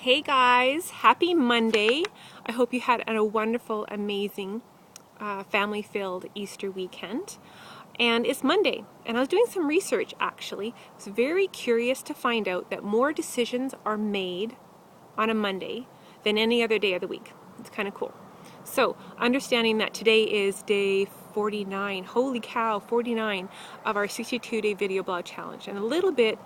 Hey guys, happy Monday. I hope you had a wonderful, amazing, family-filled Easter weekend. And it's Monday, and I was doing some research actually. I was very curious to find out that more decisions are made on a Monday than any other day of the week. It's kind of cool. So, understanding that today is day 49, holy cow, 49 of our 62-day video blog challenge, and a little bit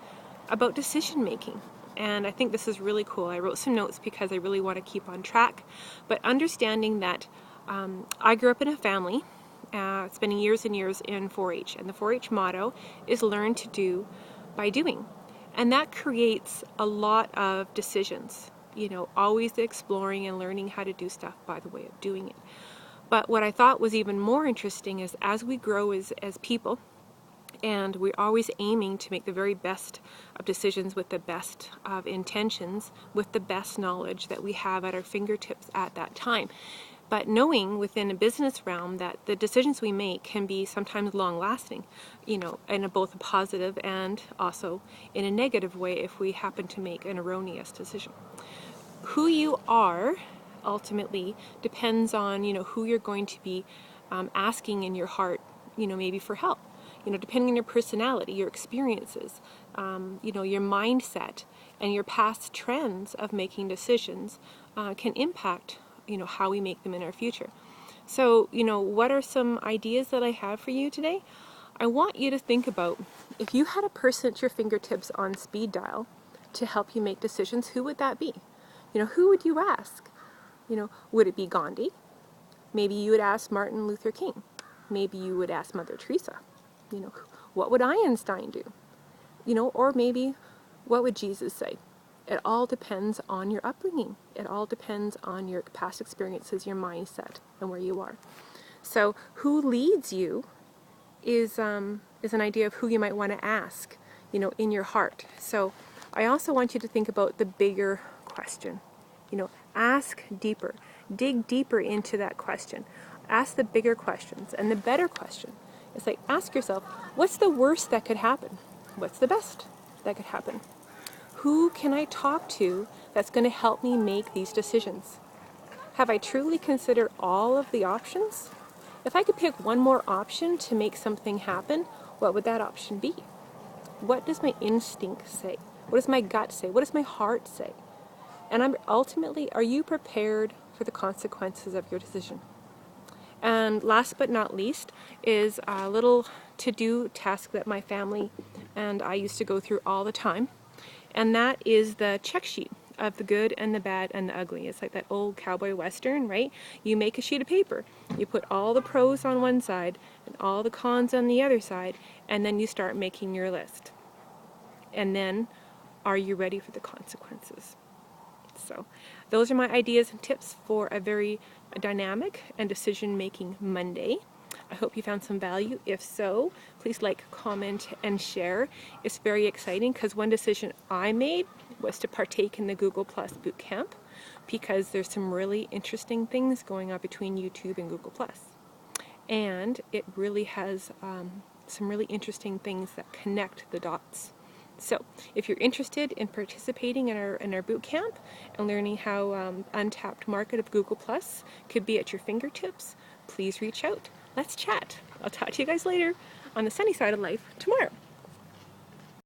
about decision making. And I think this is really cool. I wrote some notes because I really want to keep on track. But understanding that I grew up in a family spending years and years in 4-H. And the 4-H motto is learn to do by doing. And that creates a lot of decisions. You know, always exploring and learning how to do stuff by the way of doing it. But what I thought was even more interesting is as we grow as people, and we're always aiming to make the very best of decisions with the best of intentions, with the best knowledge that we have at our fingertips at that time. But knowing within a business realm that the decisions we make can be sometimes long-lasting, you know, in both a positive and also in a negative way if we happen to make an erroneous decision. Who you are ultimately depends on, you know, who you're going to be asking in your heart, you know, maybe for help. You know, depending on your personality, your experiences, you know, your mindset, and your past trends of making decisions can impact, you know, how we make them in our future. So, you know, what are some ideas that I have for you today? I want you to think about if you had a person at your fingertips on speed dial to help you make decisions, who would that be? You know, who would you ask? You know, would it be Gandhi? Maybe you would ask Martin Luther King. Maybe you would ask Mother Teresa. You know, what would Einstein do? You know, or maybe what would Jesus say? It all depends on your upbringing. It all depends on your past experiences, your mindset, and where you are. So who leads you is an idea of who you might want to ask, you know, in your heart. So I also want you to think about the bigger question. You know, ask deeper. Dig deeper into that question. Ask the bigger questions and the better question. It's like, ask yourself, what's the worst that could happen? What's the best that could happen? Who can I talk to that's going to help me make these decisions? Have I truly considered all of the options? If I could pick one more option to make something happen, what would that option be? What does my instinct say? What does my gut say? What does my heart say? And ultimately, are you prepared for the consequences of your decision? And last but not least is a little to-do task that my family and I used to go through all the time. And that is the check sheet of the good and the bad and the ugly. It's like that old cowboy western, right? You make a sheet of paper. You put all the pros on one side and all the cons on the other side, and then you start making your list. And then, are you ready for the consequences? So those are my ideas and tips for a very dynamic and decision-making Monday. I hope you found some value. If so, please like, comment, and share. It's very exciting because one decision I made was to partake in the Google Plus Bootcamp because there's some really interesting things going on between YouTube and Google Plus. And it really has some really interesting things that connect the dots. So, if you're interested in participating in our boot camp and learning how untapped market of Google Plus could be at your fingertips, please reach out. Let's chat. I'll talk to you guys later on the sunny side of life tomorrow.